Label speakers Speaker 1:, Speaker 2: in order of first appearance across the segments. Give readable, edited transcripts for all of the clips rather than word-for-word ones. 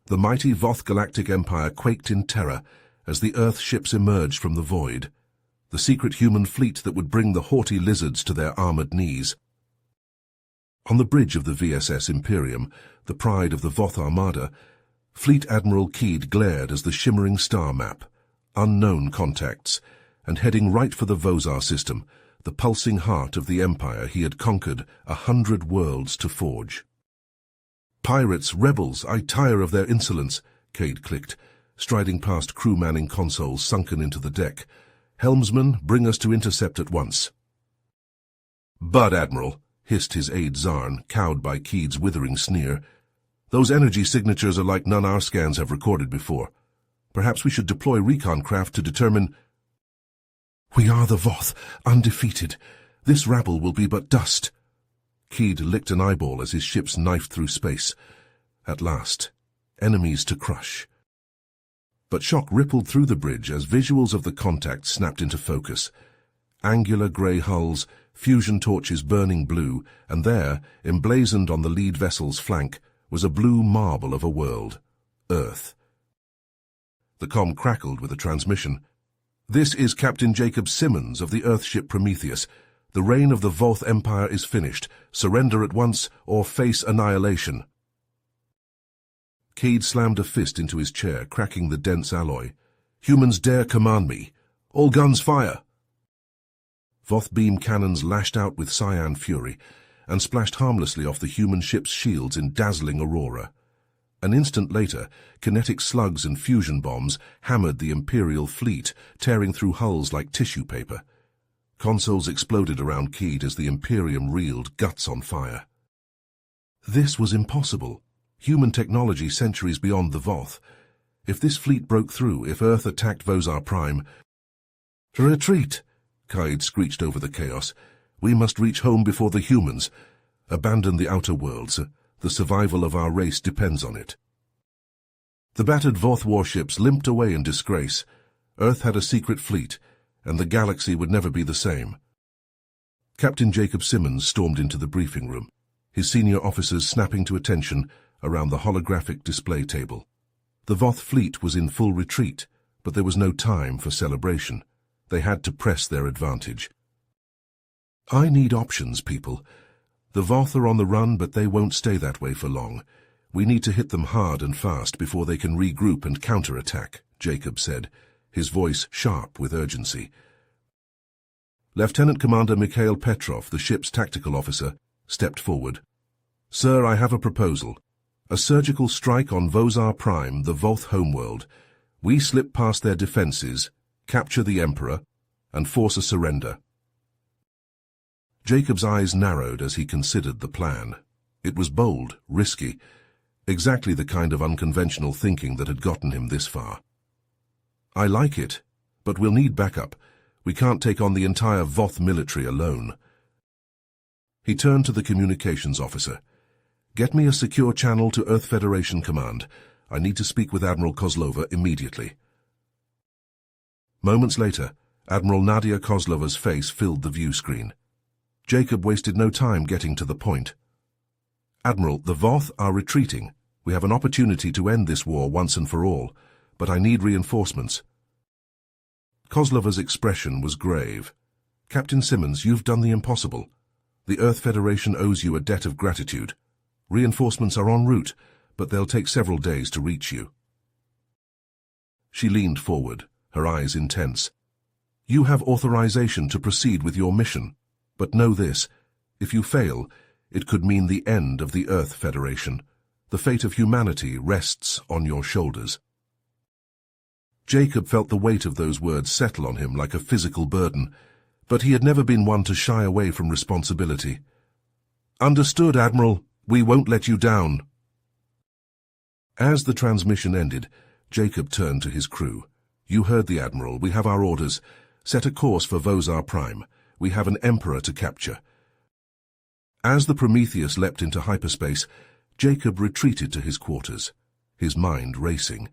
Speaker 1: The mighty Voth Galactic Empire quaked in terror as the Earth ships emerged from the void, the secret human fleet that would bring the haughty lizards to their armored knees. On the bridge of the VSS Imperium, the pride of the Voth Armada, Fleet Admiral Keed glared as the shimmering star map, unknown contacts, and heading right for the Vozar system, the pulsing heart of the empire he had conquered 100 worlds to forge. "Pirates, rebels, I tire of their insolence," Cade clicked, striding past crew manning consoles sunken into the deck. "Helmsman, bring us to intercept at once." "Bud, Admiral," hissed his aide Zarn, cowed by Keed's withering sneer. "Those energy signatures are like none our scans have recorded before. Perhaps we should deploy recon craft to determine—" "We are the Voth, undefeated. This rabble will be but dust." Keed licked an eyeball as his ships knifed through space. At last, enemies to crush. But shock rippled through the bridge as visuals of the contact snapped into focus. Angular grey hulls, fusion torches burning blue, and there, emblazoned on the lead vessel's flank, was a blue marble of a world, Earth. The comm crackled with a transmission. "This is Captain Jacob Simmons of the Earthship Prometheus. The reign of the Voth Empire is finished. Surrender at once or face annihilation." Keed slammed a fist into his chair, cracking the dense alloy. "Humans dare command me. All guns fire!" Voth beam cannons lashed out with cyan fury and splashed harmlessly off the human ship's shields in dazzling aurora. An instant later, kinetic slugs and fusion bombs hammered the Imperial fleet, tearing through hulls like tissue paper. Consoles exploded around Keed as the Imperium reeled, guts on fire. This was impossible. Human technology centuries beyond the Voth. If this fleet broke through, if Earth attacked Vozar Prime— "Retreat!" Kaid screeched over the chaos. "We must reach home before the humans. Abandon the outer worlds. The survival of our race depends on it." The battered Voth warships limped away in disgrace. Earth had a secret fleet, and the galaxy would never be the same. Captain Jacob Simmons stormed into the briefing room, his senior officers snapping to attention around the holographic display table. The Voth fleet was in full retreat, but there was no time for celebration. They had to press their advantage. "I need options, people. The Voth are on the run, but they won't stay that way for long. We need to hit them hard and fast before they can regroup and counterattack," Jacob said, his voice sharp with urgency. Lieutenant Commander Mikhail Petrov, the ship's tactical officer, stepped forward. "Sir, I have a proposal. A surgical strike on Vozar Prime, the Voth homeworld. We slip past their defenses, capture the Emperor, and force a surrender." Jacob's eyes narrowed as he considered the plan. It was bold, risky, exactly the kind of unconventional thinking that had gotten him this far. "I like it, but we'll need backup. We can't take on the entire Voth military alone." He turned to the communications officer. "Get me a secure channel to Earth Federation Command. I need to speak with Admiral Kozlova immediately." Moments later, Admiral Nadia Kozlova's face filled the view screen. Jacob wasted no time getting to the point. "Admiral, the Voth are retreating. We have an opportunity to end this war once and for all, but I need reinforcements." Kozlova's expression was grave. "Captain Simmons, you've done the impossible. The Earth Federation owes you a debt of gratitude. Reinforcements are en route, but they'll take several days to reach you." She leaned forward, her eyes intense. "You have authorization to proceed with your mission, but know this: if you fail, it could mean the end of the Earth Federation. The fate of humanity rests on your shoulders." Jacob felt the weight of those words settle on him like a physical burden, but he had never been one to shy away from responsibility. "Understood, Admiral. We won't let you down." As the transmission ended, Jacob turned to his crew. "You heard the Admiral. We have our orders. Set a course for Vozar Prime. We have an Emperor to capture." As the Prometheus leapt into hyperspace, Jacob retreated to his quarters, his mind racing.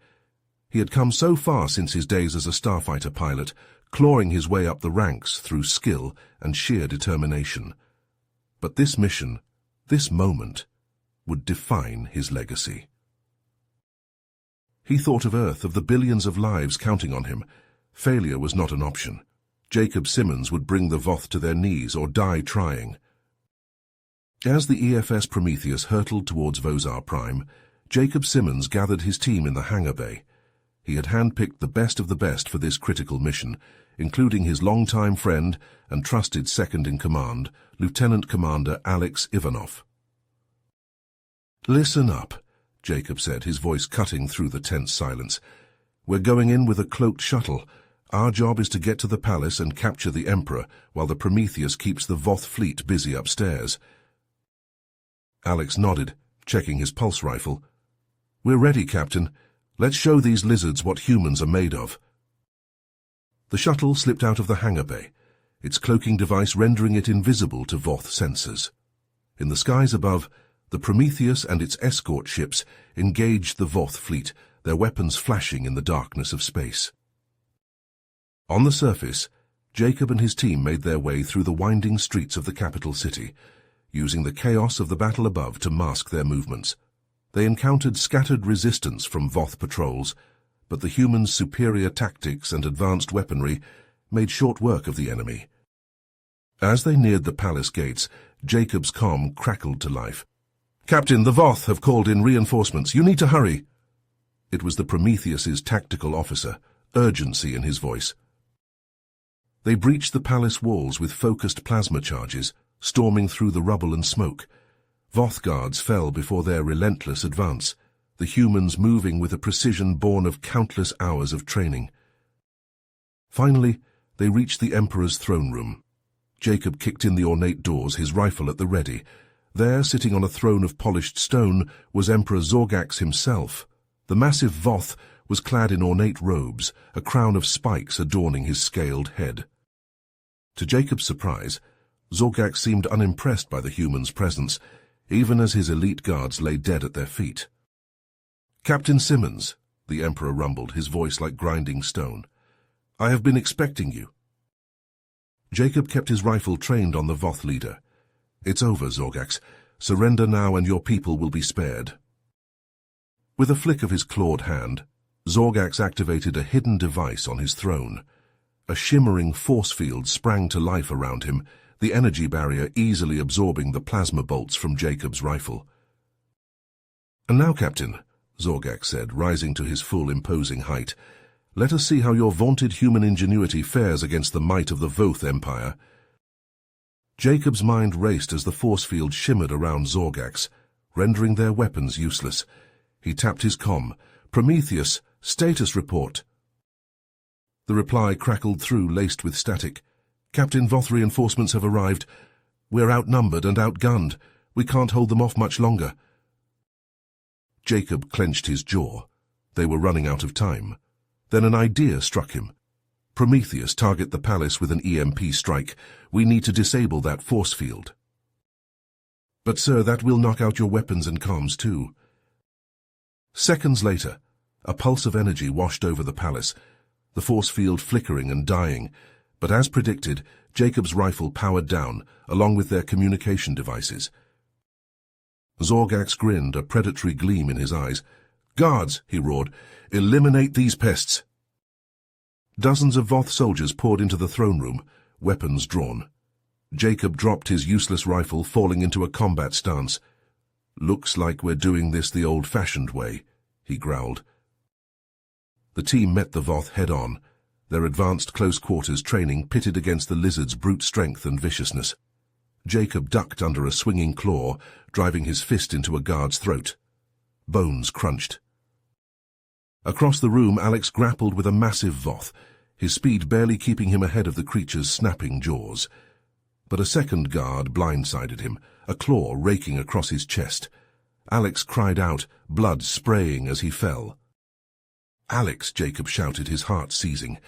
Speaker 1: He had come so far since his days as a starfighter pilot, clawing his way up the ranks through skill and sheer determination. But this mission, this moment, would define his legacy. He thought of Earth, of the billions of lives counting on him. Failure was not an option. Jacob Simmons would bring the Voth to their knees or die trying. As the EFS Prometheus hurtled towards Vosar Prime, Jacob Simmons gathered his team in the hangar bay. He had handpicked the best of the best for this critical mission, including his longtime friend and trusted second-in-command, Lieutenant Commander Alex Ivanov. "Listen up," Jacob said, his voice cutting through the tense silence. "We're going in with a cloaked shuttle. Our job is to get to the palace and capture the Emperor, while the Prometheus keeps the Voth fleet busy upstairs." Alex nodded, checking his pulse rifle. "We're ready, Captain. Let's show these lizards what humans are made of." The shuttle slipped out of the hangar bay, its cloaking device rendering it invisible to Voth sensors. In the skies above, the Prometheus and its escort ships engaged the Voth fleet, their weapons flashing in the darkness of space. On the surface, Jacob and his team made their way through the winding streets of the capital city, using the chaos of the battle above to mask their movements. They encountered scattered resistance from Voth patrols, but the humans' superior tactics and advanced weaponry made short work of the enemy. As they neared the palace gates, Jacob's comm crackled to life. "Captain, the Voth have called in reinforcements. You need to hurry." It was the Prometheus's tactical officer, urgency in his voice. They breached the palace walls with focused plasma charges, storming through the rubble and smoke. Voth guards fell before their relentless advance, the humans moving with a precision born of countless hours of training. Finally, they reached the Emperor's throne room. Jacob kicked in the ornate doors, his rifle at the ready. There, sitting on a throne of polished stone, was Emperor Zorgax himself. The massive Voth was clad in ornate robes, a crown of spikes adorning his scaled head. To Jacob's surprise, Zorgax seemed unimpressed by the human's presence, even as his elite guards lay dead at their feet. "Captain Simmons," the Emperor rumbled, his voice like grinding stone. "I have been expecting you." Jacob kept his rifle trained on the Voth leader. "It's over, Zorgax. Surrender now and your people will be spared." With a flick of his clawed hand, Zorgax activated a hidden device on his throne. A shimmering force field sprang to life around him, the energy barrier easily absorbing the plasma bolts from Jacob's rifle. "And now, Captain," Zorgax said, rising to his full imposing height, "let us see how your vaunted human ingenuity fares against the might of the Voth Empire." Jacob's mind raced as the force field shimmered around Zorgax, rendering their weapons useless. He tapped his comm. "Prometheus, status report." The reply crackled through, laced with static. "Captain, Voth reinforcements have arrived. We're outnumbered and outgunned. We can't hold them off much longer." Jacob clenched his jaw. They were running out of time. Then an idea struck him. "Prometheus, target the palace with an EMP strike. We need to disable that force field." "But sir, that will knock out your weapons and comms too." Seconds later, a pulse of energy washed over the palace, the force field flickering and dying. But as predicted, Jacob's rifle powered down, along with their communication devices. Zorgax grinned, a predatory gleam in his eyes. "Guards," he roared, "eliminate these pests." Dozens of Voth soldiers poured into the throne room, weapons drawn. Jacob dropped his useless rifle, falling into a combat stance. "Looks like we're doing this the old-fashioned way," he growled. The team met the Voth head-on, their advanced close-quarters training pitted against the lizard's brute strength and viciousness. Jacob ducked under a swinging claw, driving his fist into a guard's throat. Bones crunched. Across the room, Alex grappled with a massive Voth, his speed barely keeping him ahead of the creature's snapping jaws. But a second guard blindsided him, a claw raking across his chest. Alex cried out, blood spraying as he fell. "Alex!" Jacob shouted, his heart seizing.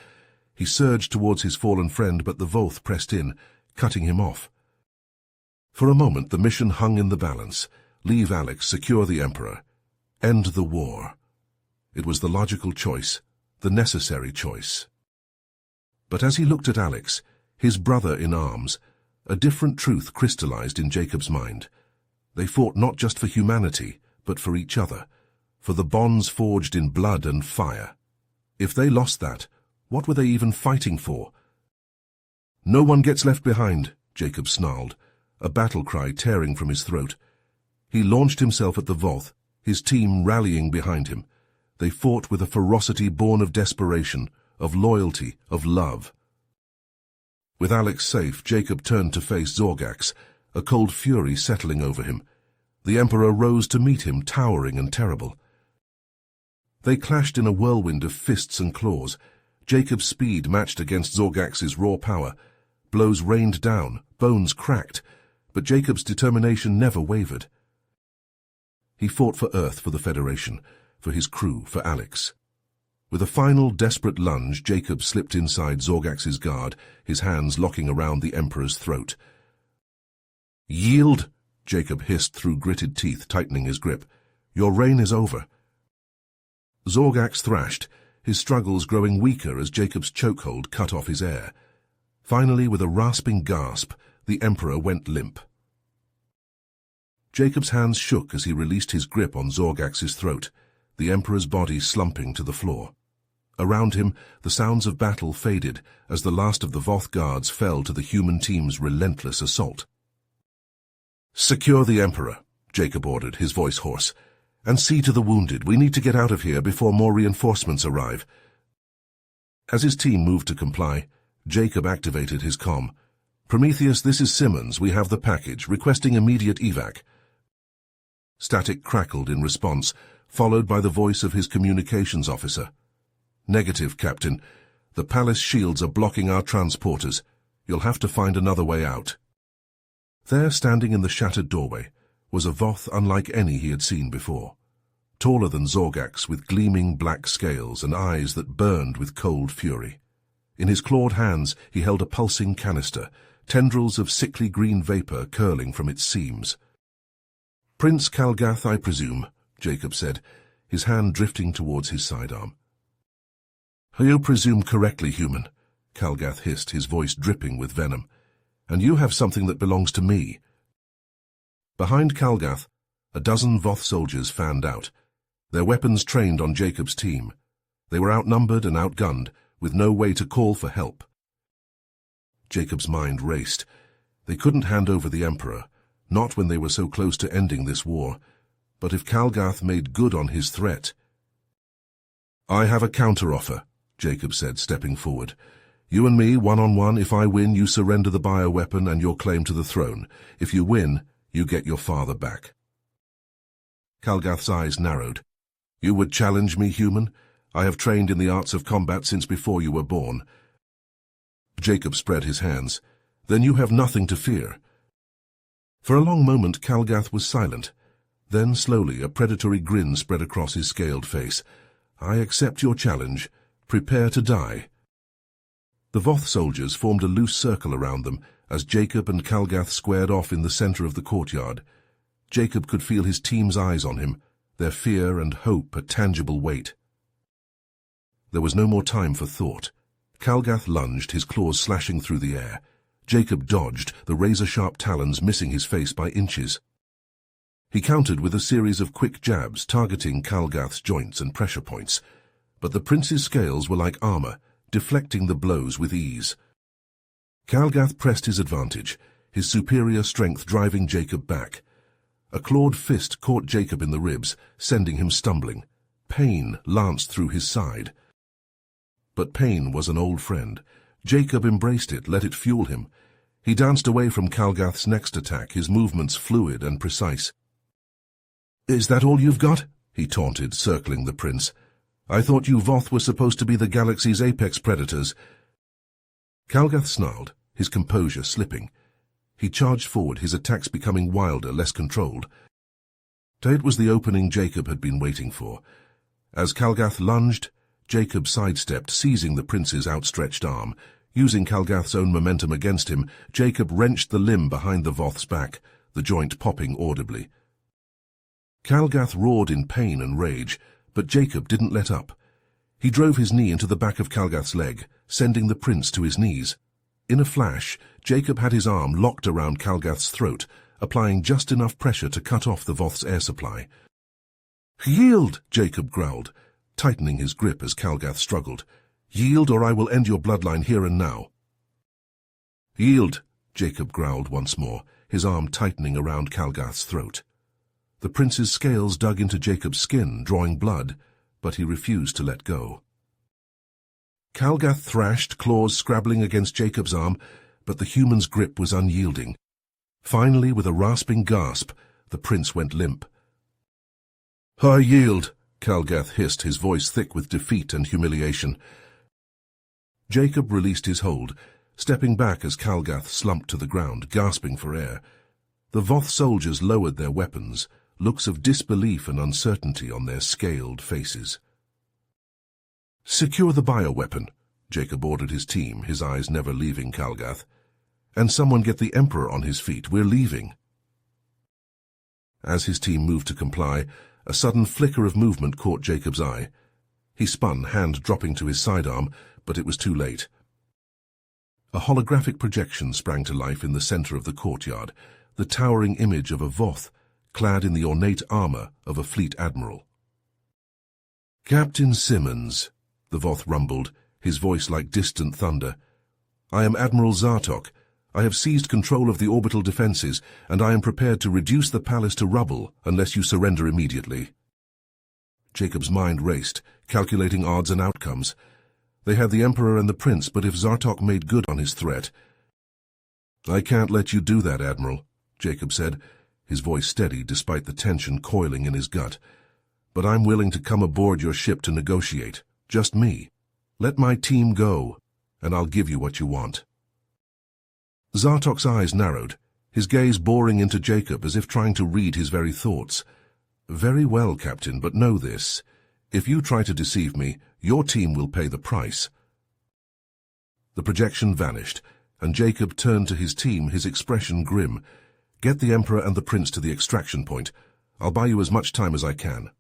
Speaker 1: He surged towards his fallen friend, but the Voth pressed in, cutting him off. For a moment the mission hung in the balance. Leave Alex, secure the Emperor. End the war. It was the logical choice, the necessary choice. But as he looked at Alex, his brother in arms, a different truth crystallized in Jacob's mind. They fought not just for humanity, but for each other. for the bonds forged in blood and fire. If they lost that, what were they even fighting for? "No one gets left behind," Jacob snarled, a battle cry tearing from his throat. He launched himself at the Voth, his team rallying behind him. They fought with a ferocity born of desperation, of loyalty, of love. With Alex safe, Jacob turned to face Zorgax, a cold fury settling over him. The Emperor rose to meet him, towering and terrible. They clashed in a whirlwind of fists and claws. Jacob's speed matched against Zorgax's raw power. Blows rained down, bones cracked, but Jacob's determination never wavered. He fought for Earth, for the Federation, for his crew, for Alex. With a final desperate lunge, Jacob slipped inside Zorgax's guard, his hands locking around the Emperor's throat. "Yield!" Jacob hissed through gritted teeth, tightening his grip. "Your reign is over." Zorgax thrashed, his struggles growing weaker as Jacob's chokehold cut off his air. Finally, with a rasping gasp, the Emperor went limp. Jacob's hands shook as he released his grip on Zorgax's throat, the Emperor's body slumping to the floor. Around him, the sounds of battle faded as the last of the Voth guards fell to the human team's relentless assault. "Secure the Emperor," Jacob ordered, his voice hoarse, "and see to the wounded. We need to get out of here before more reinforcements arrive." As his team moved to comply, Jacob activated his comm. "Prometheus, this is Simmons. We have the package, requesting immediate evac." Static crackled in response, followed by the voice of his communications officer. "Negative, Captain. The palace shields are blocking our transporters. You'll have to find another way out." There, standing in the shattered doorway, was a Voth unlike any he had seen before. Taller than Zorgax, with gleaming black scales and eyes that burned with cold fury. In his clawed hands he held a pulsing canister, tendrils of sickly green vapor curling from its seams. "Prince Kalgath, I presume," Jacob said, his hand drifting towards his sidearm. "You presume correctly, human," Kalgath hissed, his voice dripping with venom. "And you have something that belongs to me." Behind Kalgath, a dozen Voth soldiers fanned out, their weapons trained on Jacob's team. They were outnumbered and outgunned, with no way to call for help. Jacob's mind raced. They couldn't hand over the Emperor, not when they were so close to ending this war. But if Kalgath made good on his threat... "I have a counteroffer," Jacob said, stepping forward. "You and me, one-on-one. If I win, you surrender the bioweapon and your claim to the throne. If you win, you get your father back." Kalgath's eyes narrowed. "You would challenge me, human? I have trained in the arts of combat since before you were born." Jacob spread his hands. "Then you have nothing to fear." For a long moment Kalgath was silent. Then, slowly, a predatory grin spread across his scaled face. "I accept your challenge. Prepare to die." The Voth soldiers formed a loose circle around them as Jacob and Kalgath squared off in the center of the courtyard. Jacob could feel his team's eyes on him, their fear and hope a tangible weight. There was no more time for thought. Kalgath lunged, his claws slashing through the air. Jacob dodged, the razor-sharp talons missing his face by inches. He countered with a series of quick jabs targeting Kalgath's joints and pressure points, but the prince's scales were like armor, deflecting the blows with ease. Kalgath pressed his advantage, his superior strength driving Jacob back. A clawed fist caught Jacob in the ribs, sending him stumbling. Pain lanced through his side. But pain was an old friend. Jacob embraced it, let it fuel him. He danced away from Kalgath's next attack, his movements fluid and precise. "Is that all you've got?" he taunted, circling the prince. "I thought you Voth were supposed to be the galaxy's apex predators." Kalgath snarled, his composure slipping. He charged forward, his attacks becoming wilder, less controlled. It was the opening Jacob had been waiting for. As Kalgath lunged, Jacob sidestepped, seizing the prince's outstretched arm. Using Kalgath's own momentum against him, Jacob wrenched the limb behind the Voth's back, the joint popping audibly. Kalgath roared in pain and rage, but Jacob didn't let up. He drove his knee into the back of Kalgath's leg, sending the prince to his knees. In a flash, Jacob had his arm locked around Kalgath's throat, applying just enough pressure to cut off the Voth's air supply. Yield, Jacob growled, tightening his grip as Calgath struggled. Yield, or I will end your bloodline here and now. Yield, Jacob growled once more, his arm tightening around Calgath's throat. The prince's scales dug into Jacob's skin, drawing blood, but he refused to let go. Calgath thrashed, claws scrabbling against Jacob's arm, but the human's grip was unyielding. Finally, with a rasping gasp, the prince went limp. I yield, Calgath hissed, his voice thick with defeat and humiliation. Jacob released his hold, stepping back as Calgath slumped to the ground, gasping for air. The Voth soldiers lowered their weapons, looks of disbelief and uncertainty on their scaled faces. Secure the bioweapon, Jacob ordered his team, his eyes never leaving Calgath. And someone get the Emperor on his feet. We're leaving. As his team moved to comply, a sudden flicker of movement caught Jacob's eye. He spun, hand dropping to his sidearm, but it was too late. A holographic projection sprang to life in the center of the courtyard, the towering image of a Voth, clad in the ornate armor of a fleet admiral. Captain Simmons, the Voth rumbled, his voice like distant thunder. I am Admiral Zartok. I have seized control of the orbital defenses, and I am prepared to reduce the palace to rubble unless you surrender immediately. Jacob's mind raced, calculating odds and outcomes. They had the Emperor and the Prince, but if Zartok made good on his threat... I can't let you do that, Admiral, Jacob said, his voice steady despite the tension coiling in his gut. But I'm willing to come aboard your ship to negotiate. Just me. Let my team go, and I'll give you what you want. Zartok's eyes narrowed, his gaze boring into Jacob as if trying to read his very thoughts. Very well, Captain, but know this. If you try to deceive me, your team will pay the price. The projection vanished, and Jacob turned to his team, his expression grim. Get the Emperor and the Prince to the extraction point. I'll buy you as much time as I can.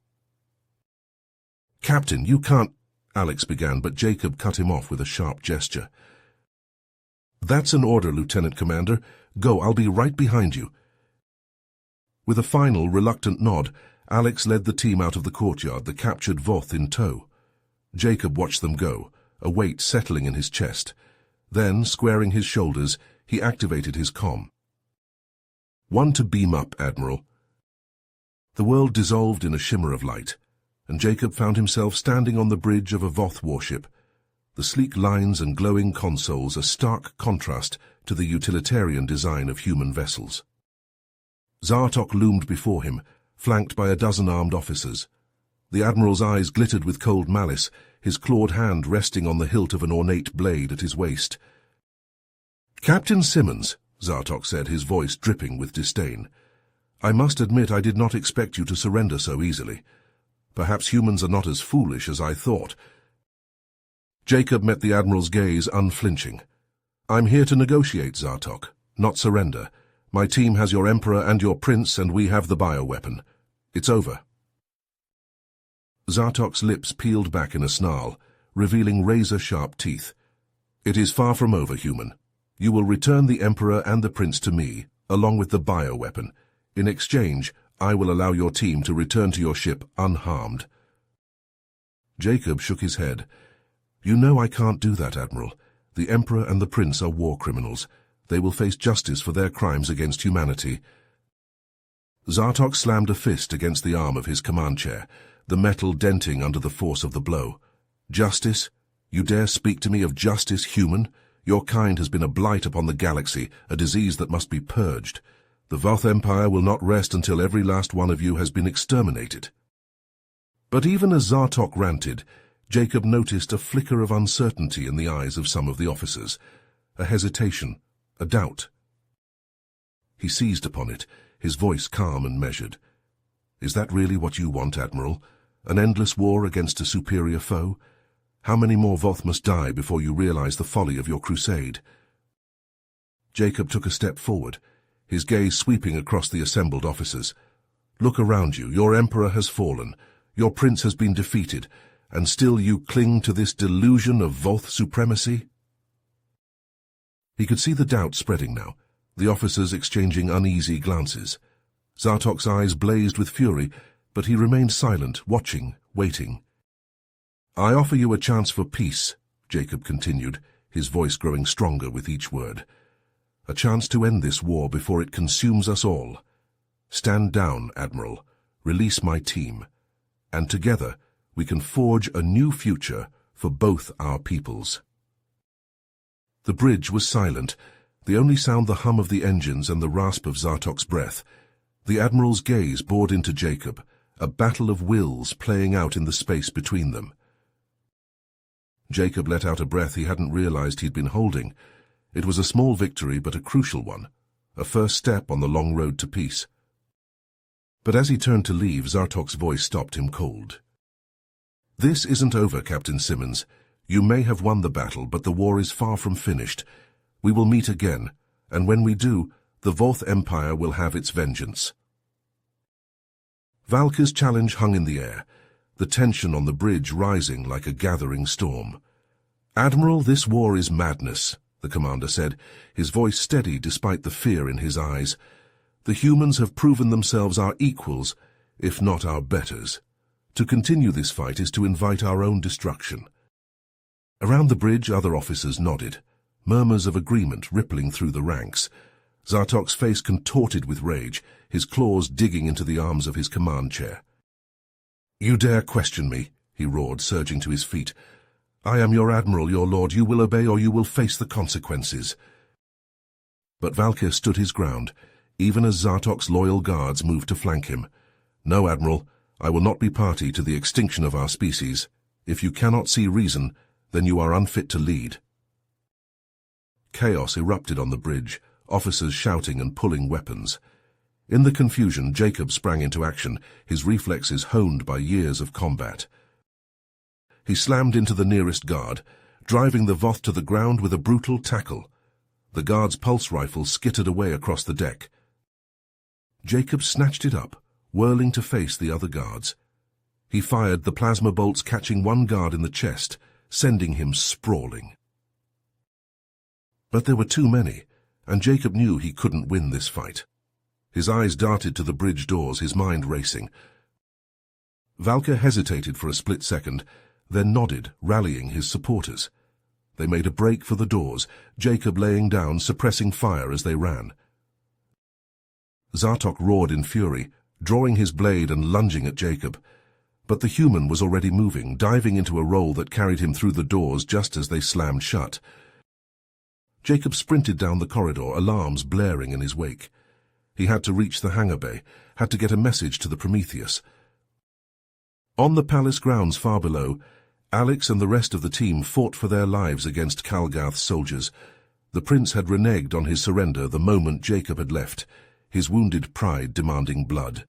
Speaker 1: Captain, you can't... Alex began, but Jacob cut him off with a sharp gesture. That's an order, Lieutenant Commander. Go, I'll be right behind you. With a final, reluctant nod, Alex led the team out of the courtyard, the captured Voth in tow. Jacob watched them go, a weight settling in his chest. Then, squaring his shoulders, he activated his comm. One to beam up, Admiral. The world dissolved in a shimmer of light, and Jacob found himself standing on the bridge of a Voth warship. The sleek lines and glowing consoles a stark contrast to the utilitarian design of human vessels. Zartok loomed before him, flanked by a dozen armed officers. The Admiral's eyes glittered with cold malice, his clawed hand resting on the hilt of an ornate blade at his waist. Captain Simmons, Zartok said, his voice dripping with disdain. I must admit I did not expect you to surrender so easily. Perhaps humans are not as foolish as I thought. Jacob met the Admiral's gaze unflinching. I'm here to negotiate, Zartok, not surrender. My team has your Emperor and your Prince, and we have the bioweapon. It's over. Zartok's lips peeled back in a snarl, revealing razor-sharp teeth. It is far from over, human. You will return the Emperor and the Prince to me, along with the bioweapon. In exchange, I will allow your team to return to your ship unharmed. Jacob shook his head. You know I can't do that, Admiral. The Emperor and the Prince are war criminals. They will face justice for their crimes against humanity. Zartok slammed a fist against the arm of his command chair, the metal denting under the force of the blow. Justice? You dare speak to me of justice, human? Your kind has been a blight upon the galaxy, a disease that must be purged. The Voth Empire will not rest until every last one of you has been exterminated. But even as Zartok ranted, Jacob noticed a flicker of uncertainty in the eyes of some of the officers, a hesitation, a doubt. He seized upon it, his voice calm and measured. Is that really what you want, Admiral? An endless war against a superior foe? How many more Voth must die before you realize the folly of your crusade? Jacob took a step forward, his gaze sweeping across the assembled officers. Look around you. Your Emperor has fallen. Your Prince has been defeated. And still you cling to this delusion of Voth supremacy? He could see the doubt spreading now, the officers exchanging uneasy glances. Zartok's eyes blazed with fury, but he remained silent, watching, waiting. "I offer you a chance for peace," Jacob continued, his voice growing stronger with each word. "A chance to end this war before it consumes us all. Stand down, Admiral. Release my team. And together we can forge a new future for both our peoples." The bridge was silent, the only sound the hum of the engines and the rasp of Zartok's breath. The Admiral's gaze bored into Jacob, a battle of wills playing out in the space between them. Jacob let out a breath he hadn't realized he'd been holding. It was a small victory, but a crucial one, a first step on the long road to peace. But as he turned to leave, Zartok's voice stopped him cold. "This isn't over, Captain Simmons. You may have won the battle, but the war is far from finished. We will meet again, and when we do, the Voth Empire will have its vengeance." Valka's challenge hung in the air, the tension on the bridge rising like a gathering storm. "Admiral, this war is madness," the commander said, his voice steady despite the fear in his eyes. "The humans have proven themselves our equals, if not our betters. To continue this fight is to invite our own destruction." Around the bridge, other officers nodded, murmurs of agreement rippling through the ranks. Zartok's face contorted with rage, his claws digging into the arms of his command chair. "You dare question me?" he roared, surging to his feet. "I am your admiral, your lord. You will obey or you will face the consequences." But Valka stood his ground, even as Zartok's loyal guards moved to flank him. "No, Admiral, I will not be party to the extinction of our species. If you cannot see reason, then you are unfit to lead." Chaos erupted on the bridge, officers shouting and pulling weapons. In the confusion, Jacob sprang into action, his reflexes honed by years of combat. He slammed into the nearest guard, driving the Voth to the ground with a brutal tackle. The guard's pulse rifle skittered away across the deck. Jacob snatched it up, whirling to face the other guards. He fired, the plasma bolts catching one guard in the chest, sending him sprawling. But there were too many, and Jacob knew he couldn't win this fight. His eyes darted to the bridge doors, his mind racing. Valka hesitated for a split second, then nodded, rallying his supporters. They made a break for the doors, Jacob laying down, suppressing fire as they ran. Zartok roared in fury, drawing his blade and lunging at Jacob. But the human was already moving, diving into a roll that carried him through the doors just as they slammed shut. Jacob sprinted down the corridor, alarms blaring in his wake. He had to reach the hangar bay, had to get a message to the Prometheus. On the palace grounds far below, Alex and the rest of the team fought for their lives against Kalgath's soldiers. The prince had reneged on his surrender the moment Jacob had left, his wounded pride demanding blood.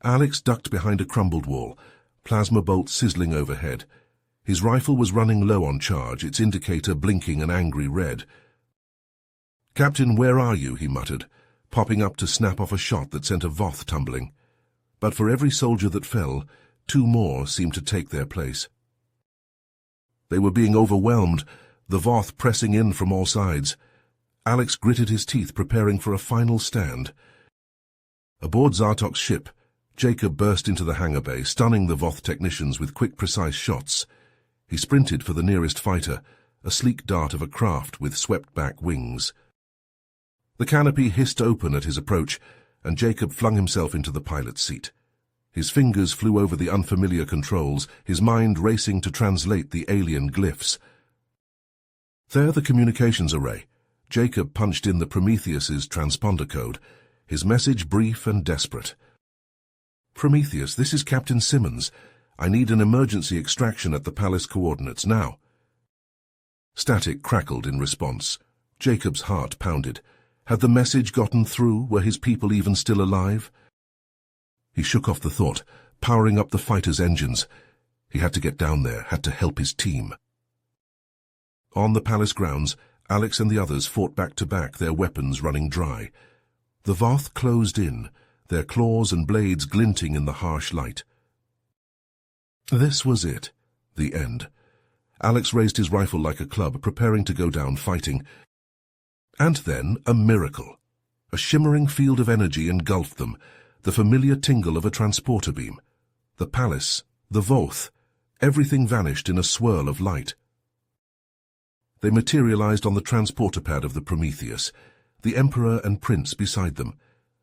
Speaker 1: Alex ducked behind a crumbled wall, plasma bolts sizzling overhead. His rifle was running low on charge, its indicator blinking an angry red. "Captain, where are you?" he muttered, popping up to snap off a shot that sent a Voth tumbling. But for every soldier that fell, 2 more seemed to take their place. They were being overwhelmed, the Voth pressing in from all sides. Alex gritted his teeth, preparing for a final stand. Aboard Zartok's ship, Jacob burst into the hangar bay, stunning the Voth technicians with quick, precise shots. He sprinted for the nearest fighter, a sleek dart of a craft with swept-back wings. The canopy hissed open at his approach, and Jacob flung himself into the pilot's seat. His fingers flew over the unfamiliar controls, his mind racing to translate the alien glyphs. There, the communications array. Jacob punched in the Prometheus's transponder code, his message brief and desperate. "Prometheus, this is Captain Simmons. I need an emergency extraction at the palace coordinates now." Static crackled in response. Jacob's heart pounded. Had the message gotten through? Were his people even still alive? He shook off the thought, powering up the fighter's engines. He had to get down there, had to help his team. On the palace grounds, Alex and the others fought back to back, their weapons running dry. The Voth closed in, their claws and blades glinting in the harsh light. This was it, the end. Alex raised his rifle like a club, preparing to go down fighting. And then a miracle. A shimmering field of energy engulfed them. the familiar tingle of a transporter beam. The palace, the Voth, everything vanished in a swirl of light. They materialized on the transporter pad of the Prometheus, the Emperor and Prince beside them,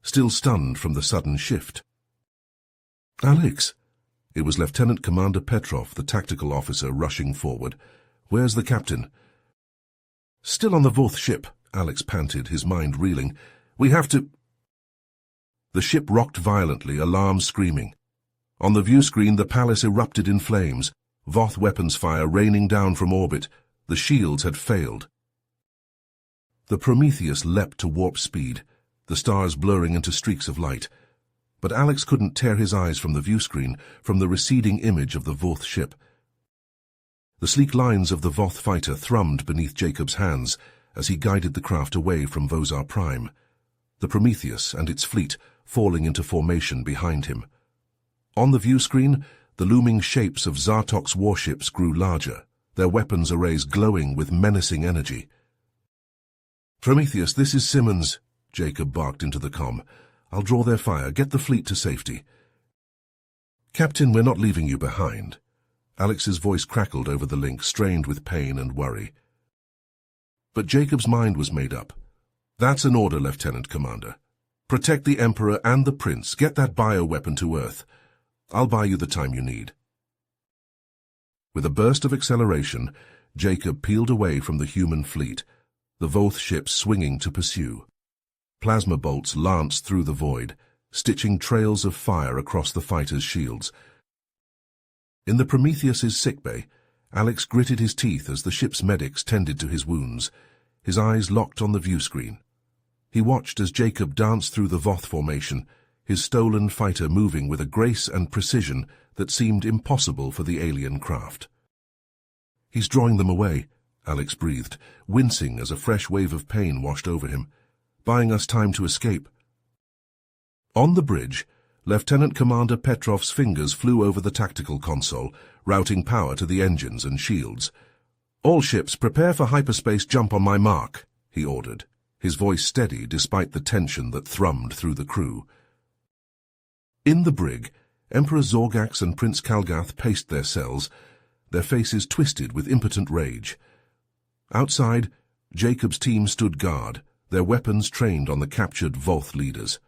Speaker 1: still stunned from the sudden shift. "Alex!" It was Lieutenant Commander Petrov, the tactical officer, rushing forward. "Where's the captain?" "Still on the Voth ship," Alex panted, his mind reeling. "We have to—" The ship rocked violently, alarm screaming. On the view screen, the palace erupted in flames, Voth weapons fire raining down from orbit. The shields had failed. The Prometheus leapt to warp speed, the stars blurring into streaks of light. But Alex couldn't tear his eyes from the view screen, from the receding image of the Voth ship. The sleek lines of the Voth fighter thrummed beneath Jacob's hands as he guided the craft away from Vozar Prime, the Prometheus and its fleet falling into formation behind him. On the view screen, the looming shapes of Zartok's warships grew larger, their weapons arrays glowing with menacing energy. "Prometheus, this is Simmons," Jacob barked into the comm. "I'll draw their fire. Get the fleet to safety." "Captain, we're not leaving you behind." Alex's voice crackled over the link, strained with pain and worry. But Jacob's mind was made up. "That's an order, Lieutenant Commander. Protect the Emperor and the Prince. Get that bioweapon to Earth. I'll buy you the time you need." With a burst of acceleration, Jacob peeled away from the human fleet, the Voth ships swinging to pursue. Plasma bolts lanced through the void, stitching trails of fire across the fighters' shields. In the Prometheus's sickbay, Alex gritted his teeth as the ship's medics tended to his wounds, his eyes locked on the view screen. He watched as Jacob danced through the Voth formation, his stolen fighter moving with a grace and precision that seemed impossible for the alien craft. "He's drawing them away," Alex breathed, wincing as a fresh wave of pain washed over him, "buying us time to escape." On the bridge, Lieutenant Commander Petrov's fingers flew over the tactical console, routing power to the engines and shields. "All ships, prepare for hyperspace jump on my mark," he ordered, his voice steady despite the tension that thrummed through the crew. In the brig, Emperor Zorgax and Prince Kalgath paced their cells, their faces twisted with impotent rage. Outside, Jacob's team stood guard, their weapons trained on the captured Voth leaders.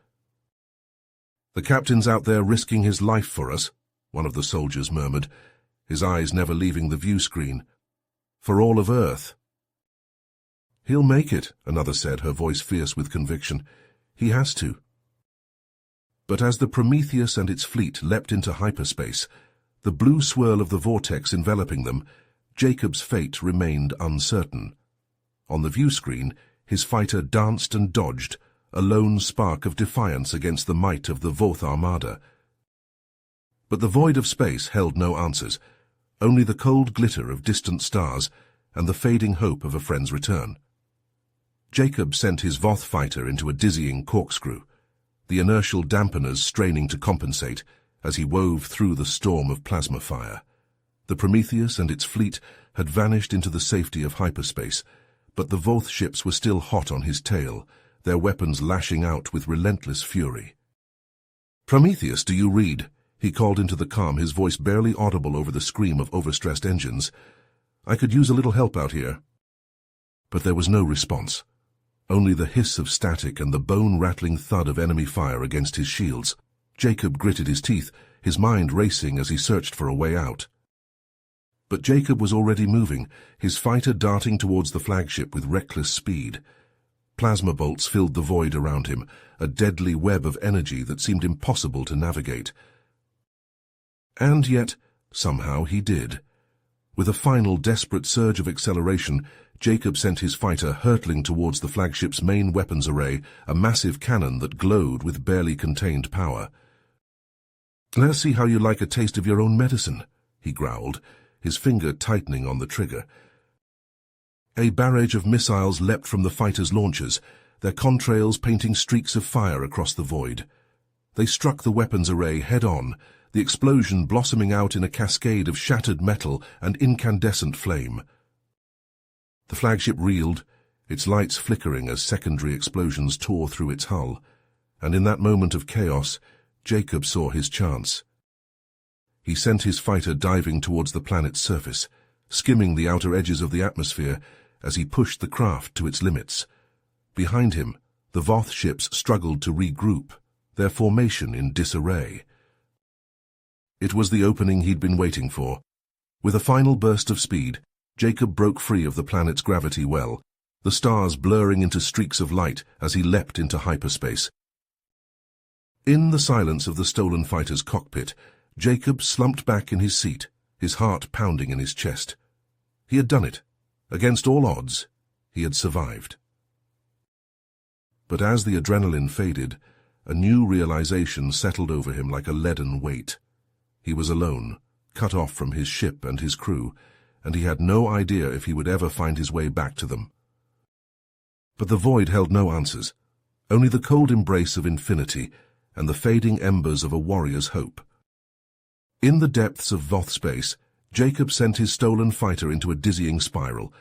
Speaker 1: "The captain's out there risking his life for us," one of the soldiers murmured, his eyes never leaving the view screen. "For all of Earth." "He'll make it," another said, her voice fierce with conviction. "He has to." But as the Prometheus and its fleet leapt into hyperspace, the blue swirl of the vortex enveloping them, Jacob's fate remained uncertain. On the view screen, his fighter danced and dodged, a lone spark of defiance against the might of the Voth armada. But the void of space held no answers, only the cold glitter of distant stars and the fading hope of a friend's return. Jacob sent his Voth fighter into a dizzying corkscrew, the inertial dampeners straining to compensate as he wove through the storm of plasma fire. The Prometheus and its fleet had vanished into the safety of hyperspace, but the Voth ships were still hot on his tail, their weapons lashing out with relentless fury. "Prometheus, do you read?" he called into the comm, his voice barely audible over the scream of overstressed engines. "I could use a little help out here." But there was no response, only the hiss of static and the bone-rattling thud of enemy fire against his shields. Jacob gritted his teeth, his mind racing as he searched for a way out. But Jacob was already moving, his fighter darting towards the flagship with reckless speed. Plasma bolts filled the void around him, a deadly web of energy that seemed impossible to navigate. And yet, somehow he did. With a final desperate surge of acceleration, Jacob sent his fighter hurtling towards the flagship's main weapons array, a massive cannon that glowed with barely contained power. "Let's see how you like a taste of your own medicine," he growled, his finger tightening on the trigger. A barrage of missiles leapt from the fighter's launchers, their contrails painting streaks of fire across the void. They struck the weapons array head-on, the explosion blossoming out in a cascade of shattered metal and incandescent flame. The flagship reeled, its lights flickering as secondary explosions tore through its hull, and in that moment of chaos, Jacob saw his chance. He sent his fighter diving towards the planet's surface, skimming the outer edges of the atmosphere as he pushed the craft to its limits. Behind him, the Voth ships struggled to regroup, their formation in disarray. It was the opening he'd been waiting for. With a final burst of speed, Jacob broke free of the planet's gravity well, the stars blurring into streaks of light as he leapt into hyperspace. In the silence of the stolen fighter's cockpit, Jacob slumped back in his seat, his heart pounding in his chest. He had done it. Against all odds, he had survived. But as the adrenaline faded, a new realization settled over him like a leaden weight. He was alone, cut off from his ship and his crew, and he had no idea if he would ever find his way back to them. But the void held no answers, only the cold embrace of infinity and the fading embers of a warrior's hope. In the depths of Voth space, Jacob sent his stolen fighter into a dizzying spiral,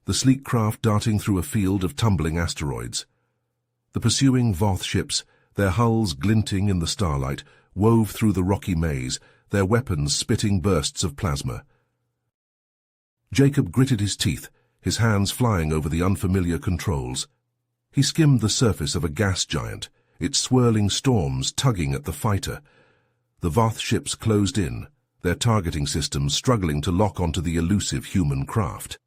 Speaker 1: the sleek craft darting through a field of tumbling asteroids. The pursuing Voth ships, their hulls glinting in the starlight, wove through the rocky maze, their weapons spitting bursts of plasma. Jacob gritted his teeth, his hands flying over the unfamiliar controls. He skimmed the surface of a gas giant, its swirling storms tugging at the fighter. The Voth ships closed in, their targeting systems struggling to lock onto the elusive human craft.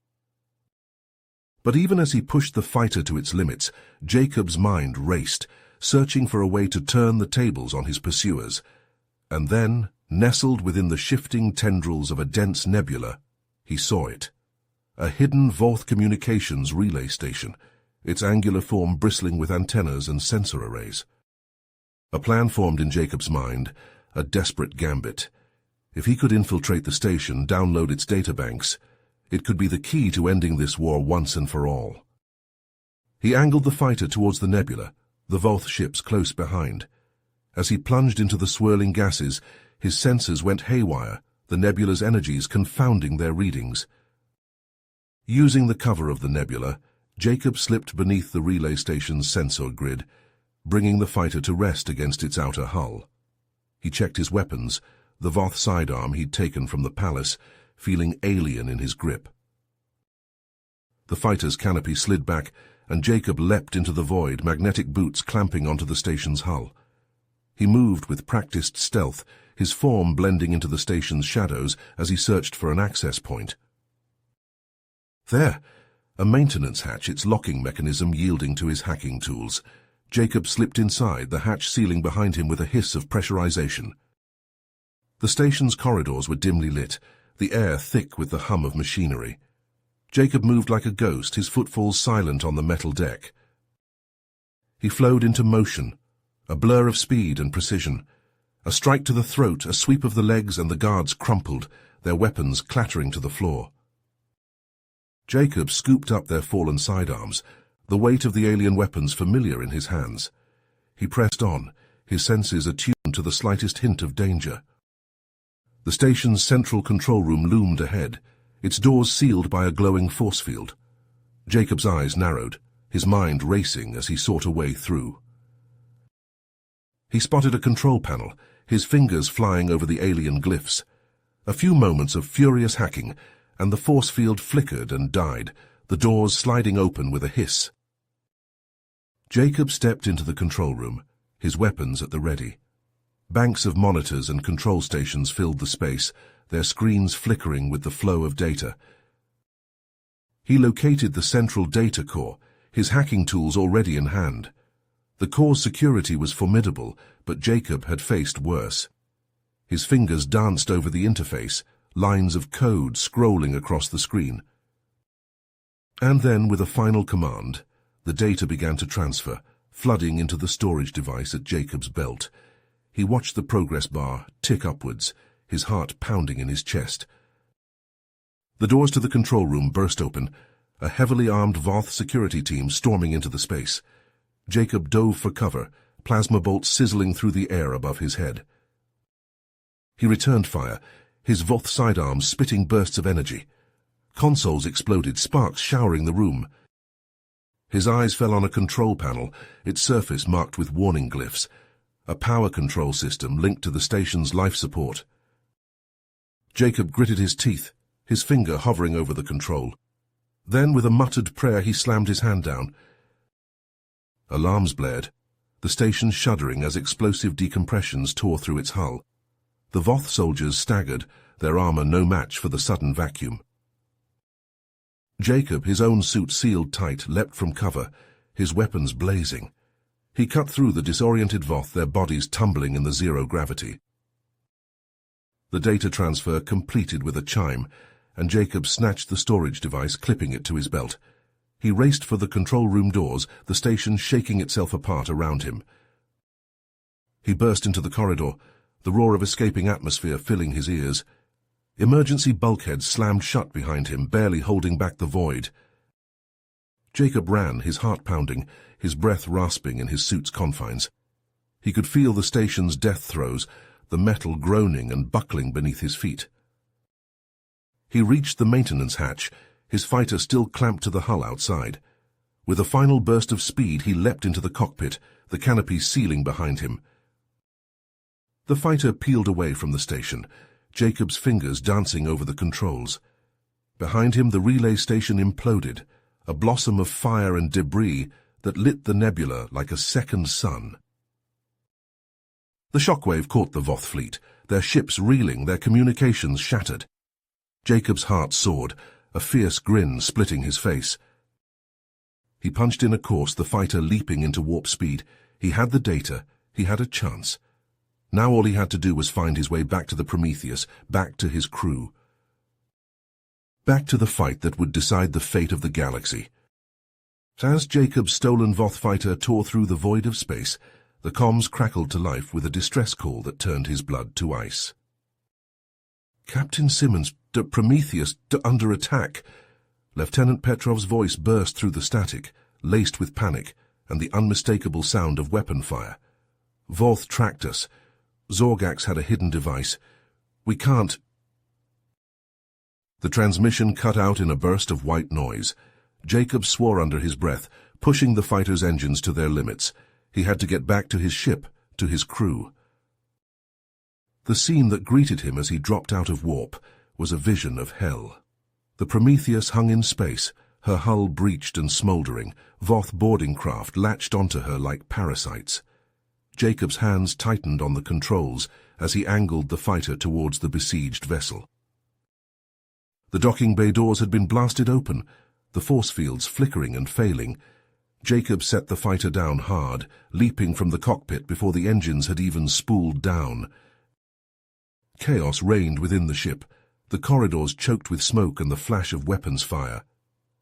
Speaker 1: But even as he pushed the fighter to its limits, Jacob's mind raced, searching for a way to turn the tables on his pursuers. And then, nestled within the shifting tendrils of a dense nebula, he saw it. A hidden Voth communications relay station, its angular form bristling with antennas and sensor arrays. A plan formed in Jacob's mind, a desperate gambit. If he could infiltrate the station, download its databanks, it could be the key to ending this war once and for all. He angled the fighter towards the nebula, the Voth ships close behind. As he plunged into the swirling gases, his sensors went haywire, the nebula's energies confounding their readings. Using the cover of the nebula, Jacob slipped beneath the relay station's sensor grid, bringing the fighter to rest against its outer hull. He checked his weapons, the Voth sidearm he'd taken from the palace, feeling alien in his grip. The fighter's canopy slid back, and Jacob leapt into the void, magnetic boots clamping onto the station's hull. He moved with practiced stealth, his form blending into the station's shadows as he searched for an access point. There, a maintenance hatch, its locking mechanism yielding to his hacking tools. Jacob slipped inside, the hatch sealing behind him with a hiss of pressurization. The station's corridors were dimly lit, the air thick with the hum of machinery. Jacob moved like a ghost, his footfalls silent on the metal deck. He flowed into motion, a blur of speed and precision. A strike to the throat, a sweep of the legs, and the guards crumpled, their weapons clattering to the floor. Jacob scooped up their fallen sidearms, the weight of the alien weapons familiar in his hands. He pressed on, his senses attuned to the slightest hint of danger. The station's central control room loomed ahead, its doors sealed by a glowing force field. Jacob's eyes narrowed, his mind racing as he sought a way through. He spotted a control panel, his fingers flying over the alien glyphs. A few moments of furious hacking, and the force field flickered and died, the doors sliding open with a hiss. Jacob stepped into the control room, his weapons at the ready. Banks of monitors and control stations filled the space, their screens flickering with the flow of data. He located the central data core, his hacking tools already in hand. The core's security was formidable, but Jacob had faced worse. His fingers danced over the interface, lines of code scrolling across the screen. And then, with a final command, the data began to transfer, flooding into the storage device at Jacob's belt. He watched the progress bar tick upwards, his heart pounding in his chest. The doors to the control room burst open, a heavily armed Voth security team storming into the space. Jacob dove for cover, plasma bolts sizzling through the air above his head. He returned fire, his Voth sidearms spitting bursts of energy. Consoles exploded, sparks showering the room. His eyes fell on a control panel, its surface marked with warning glyphs. a power control system linked to the station's life support. Jacob gritted his teeth, his finger hovering over the control. Then, with a muttered prayer, he slammed his hand down. Alarms blared, the station shuddering as explosive decompressions tore through its hull. The Voth soldiers staggered, their armor no match for the sudden vacuum. Jacob, his own suit sealed tight, leapt from cover, his weapons blazing. He cut through the disoriented Voth, their bodies tumbling in the zero gravity. The data transfer completed with a chime, and Jacob snatched the storage device, clipping it to his belt. He raced for the control room doors, the station shaking itself apart around him. He burst into the corridor, the roar of escaping atmosphere filling his ears. Emergency bulkheads slammed shut behind him, barely holding back the void. Jacob ran, his heart pounding, his breath rasping in his suit's confines. He could feel the station's death throes, the metal groaning and buckling beneath his feet. He reached the maintenance hatch, his fighter still clamped to the hull outside. With a final burst of speed, he leapt into the cockpit, the canopy sealing behind him. The fighter peeled away from the station, Jacob's fingers dancing over the controls. Behind him, the relay station imploded, a blossom of fire and debris that lit the nebula like a second sun. The shockwave caught the Voth fleet, their ships reeling, their communications shattered. Jacob's heart soared, a fierce grin splitting his face. He punched in a course, the fighter leaping into warp speed. He had the data, he had a chance. Now all he had to do was find his way back to the Prometheus, back to his crew. Back to the fight that would decide the fate of the galaxy. As Jacob's stolen Voth fighter tore through the void of space, the comms crackled to life with a distress call that turned his blood to ice. Captain Simmons, Prometheus, under attack. Lieutenant Petrov's voice burst through the static, laced with panic and the unmistakable sound of weapon fire. Voth tracked us. Zorgax had a hidden device. We can't... The transmission cut out in a burst of white noise. Jacob swore under his breath, pushing the fighter's engines to their limits. He had to get back to his ship, to his crew. The scene that greeted him as he dropped out of warp was a vision of hell. The Prometheus hung in space, her hull breached and smoldering, Voth boarding craft latched onto her like parasites. Jacob's hands tightened on the controls as he angled the fighter towards the besieged vessel. The docking bay doors had been blasted open, the force fields flickering and failing. Jacob set the fighter down hard, leaping from the cockpit before the engines had even spooled down. Chaos reigned within the ship, the corridors choked with smoke and the flash of weapons fire.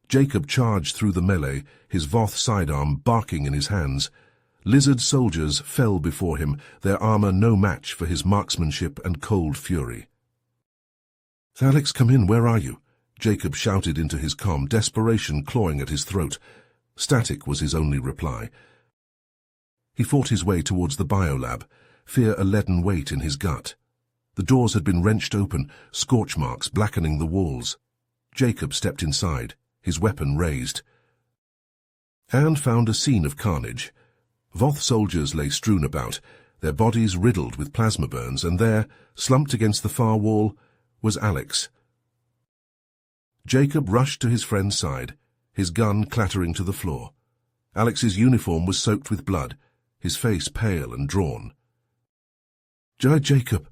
Speaker 1: Jacob charged through the melee, his Voth sidearm barking in his hands. Lizard soldiers fell before him, their armor no match for his marksmanship and cold fury. "Alex, come in, where are you?" Jacob shouted into his comm, desperation clawing at his throat. Static was his only reply. He fought his way towards the biolab, fear a leaden weight in his gut. The doors had been wrenched open, scorch marks blackening the walls. Jacob stepped inside, his weapon raised, and found a scene of carnage. Voth soldiers lay strewn about, their bodies riddled with plasma burns, and there, slumped against the far wall, was Alex. Jacob rushed to his friend's side, his gun clattering to the floor. Alex's uniform was soaked with blood, his face pale and drawn. Jacob,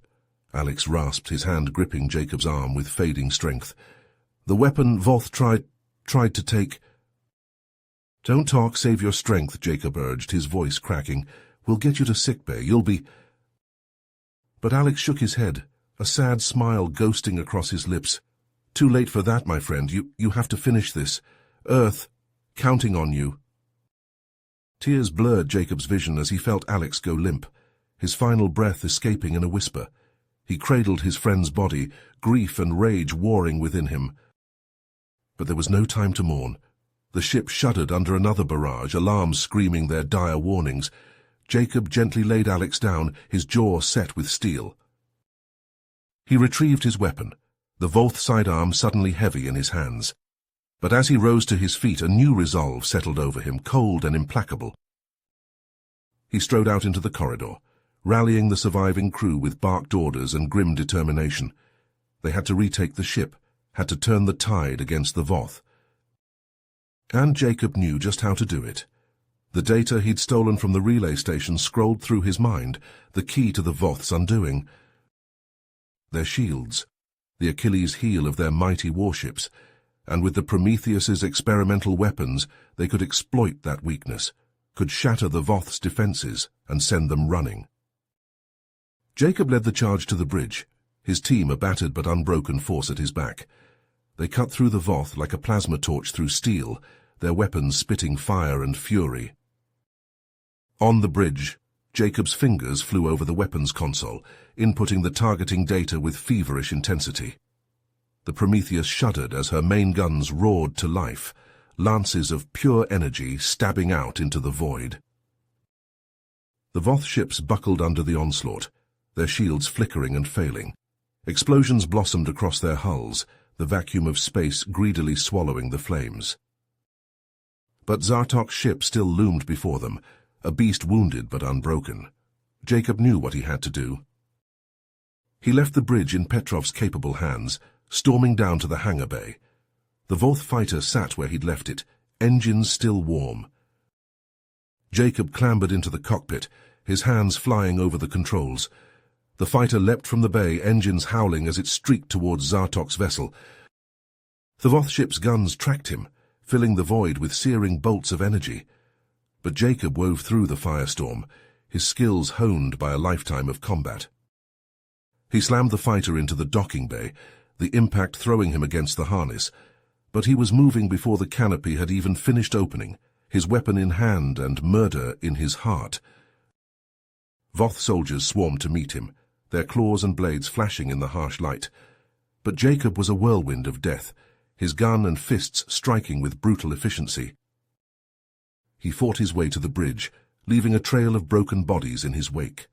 Speaker 1: Alex rasped, his hand gripping Jacob's arm with fading strength. The weapon Voth tried to take... Don't talk, save your strength, Jacob urged, his voice cracking. We'll get you to sickbay, you'll be... But Alex shook his head, a sad smile ghosting across his lips. Too late for that, my friend. You have to finish this. Earth, counting on you. Tears blurred Jacob's vision as he felt Alex go limp, his final breath escaping in a whisper. He cradled his friend's body, grief and rage warring within him. But there was no time to mourn. The ship shuddered under another barrage, alarms screaming their dire warnings. Jacob gently laid Alex down, his jaw set with steel. He retrieved his weapon, the Voth sidearm suddenly heavy in his hands. But as he rose to his feet, a new resolve settled over him, cold and implacable. He strode out into the corridor, rallying the surviving crew with barked orders and grim determination. They had to retake the ship, had to turn the tide against the Voth. And Jacob knew just how to do it. The data he'd stolen from the relay station scrolled through his mind, the key to the Voth's undoing. Their shields, the Achilles heel of their mighty warships, and with the Prometheus's experimental weapons, they could exploit that weakness, could shatter the Voth's defenses and send them running. Jacob led the charge to the bridge, his team a battered but unbroken force at his back. They cut through the Voth like a plasma torch through steel, their weapons spitting fire and fury. On the bridge, Jacob's fingers flew over the weapons console, inputting the targeting data with feverish intensity. The Prometheus shuddered as her main guns roared to life, lances of pure energy stabbing out into the void. The Voth ships buckled under the onslaught, their shields flickering and failing. Explosions blossomed across their hulls, the vacuum of space greedily swallowing the flames. But Zartok's ship still loomed before them, a beast wounded but unbroken. Jacob knew what he had to do. He left the bridge in Petrov's capable hands, storming down to the hangar bay. The Voth fighter sat where he'd left it, engines still warm. Jacob clambered into the cockpit, his hands flying over the controls. The fighter leapt from the bay, engines howling as it streaked towards Zartok's vessel. The Voth ship's guns tracked him, filling the void with searing bolts of energy. But Jacob wove through the firestorm, his skills honed by a lifetime of combat. He slammed the fighter into the docking bay, the impact throwing him against the harness. But he was moving before the canopy had even finished opening, his weapon in hand and murder in his heart. Voth soldiers swarmed to meet him, their claws and blades flashing in the harsh light. But Jacob was a whirlwind of death, his gun and fists striking with brutal efficiency. He fought his way to the bridge, leaving a trail of broken bodies in his wake.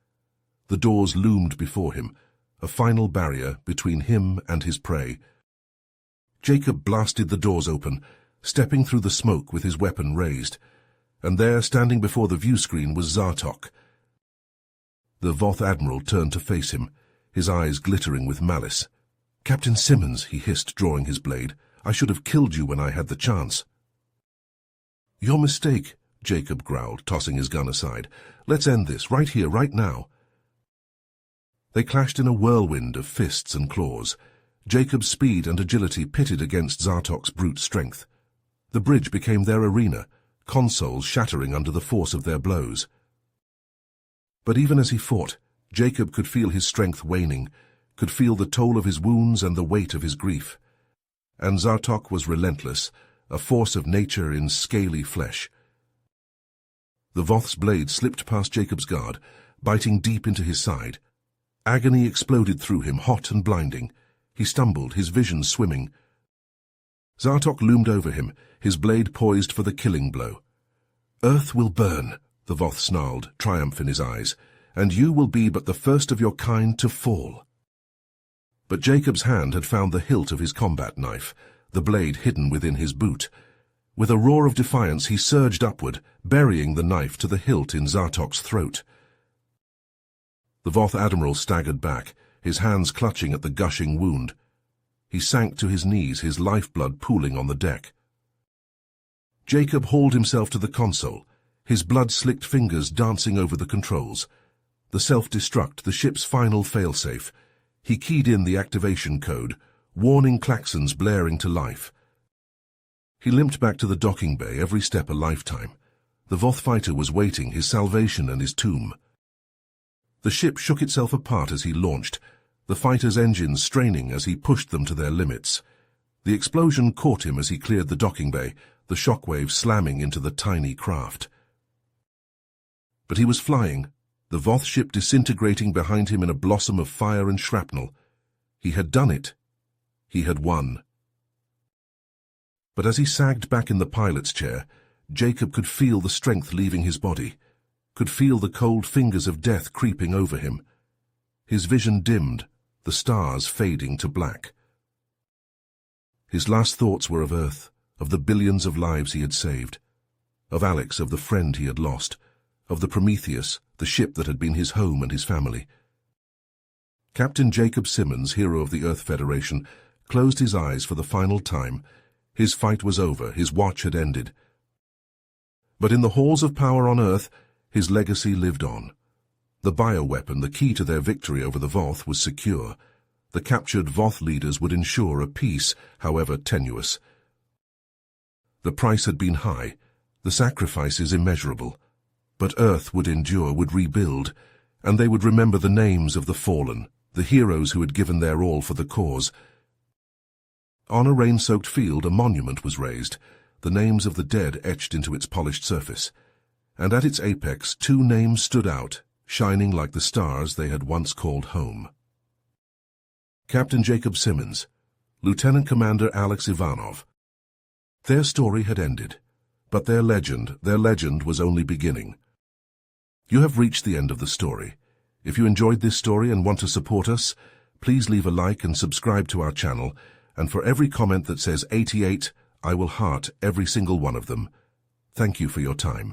Speaker 1: The doors loomed before him, a final barrier between him and his prey. Jacob blasted the doors open, stepping through the smoke with his weapon raised, and there, standing before the view-screen, was Zartok. The Voth admiral turned to face him, his eyes glittering with malice. "Captain Simmons," he hissed, drawing his blade, "I should have killed you when I had the chance." "Your mistake," Jacob growled, tossing his gun aside. "Let's end this, right here, right now." They clashed in a whirlwind of fists and claws. Jacob's speed and agility pitted against Zartok's brute strength. The bridge became their arena, consoles shattering under the force of their blows. But even as he fought, Jacob could feel his strength waning, could feel the toll of his wounds and the weight of his grief. And Zartok was relentless, a force of nature in scaly flesh. The Voth's blade slipped past Jacob's guard, biting deep into his side. Agony exploded through him, hot and blinding. He stumbled, his vision swimming. Zartok loomed over him, his blade poised for the killing blow. "Earth will burn," the Voth snarled, triumph in his eyes, "and you will be but the first of your kind to fall." But Jacob's hand had found the hilt of his combat knife, the blade hidden within his boot. With a roar of defiance he surged upward, burying the knife to the hilt in Zartok's throat. The Voth admiral staggered back, his hands clutching at the gushing wound. He sank to his knees, his lifeblood pooling on the deck. Jacob hauled himself to the console, his blood-slicked fingers dancing over the controls. The self-destruct, the ship's final failsafe. He keyed in the activation code, warning klaxons blaring to life. He limped back to the docking bay, every step a lifetime. The Voth fighter was waiting, his salvation and his tomb. The ship shook itself apart as he launched, the fighter's engines straining as he pushed them to their limits. The explosion caught him as he cleared the docking bay, the shockwave slamming into the tiny craft. But he was flying, the Voth ship disintegrating behind him in a blossom of fire and shrapnel. He had done it. He had won. But as he sagged back in the pilot's chair, Jacob could feel the strength leaving his body, could feel the cold fingers of death creeping over him. His vision dimmed, the stars fading to black. His last thoughts were of Earth, of the billions of lives he had saved, of Alex, of the friend he had lost, of the Prometheus, the ship that had been his home and his family. Captain Jacob Simmons, hero of the Earth Federation, closed his eyes for the final time. His fight was over, his watch had ended. But in the halls of power on Earth, his legacy lived on. The bioweapon, the key to their victory over the Voth, was secure. The captured Voth leaders would ensure a peace, however tenuous. The price had been high, the sacrifices immeasurable. But Earth would endure, would rebuild, and they would remember the names of the fallen, the heroes who had given their all for the cause. On a rain-soaked field, a monument was raised, the names of the dead etched into its polished surface. And at its apex, two names stood out, shining like the stars they had once called home. Captain Jacob Simmons, Lieutenant Commander Alex Ivanov. Their story had ended, but their legend was only beginning. You have reached the end of the story. If you enjoyed this story and want to support us, please leave a like and subscribe to our channel, and for every comment that says 88, I will heart every single one of them. Thank you for your time.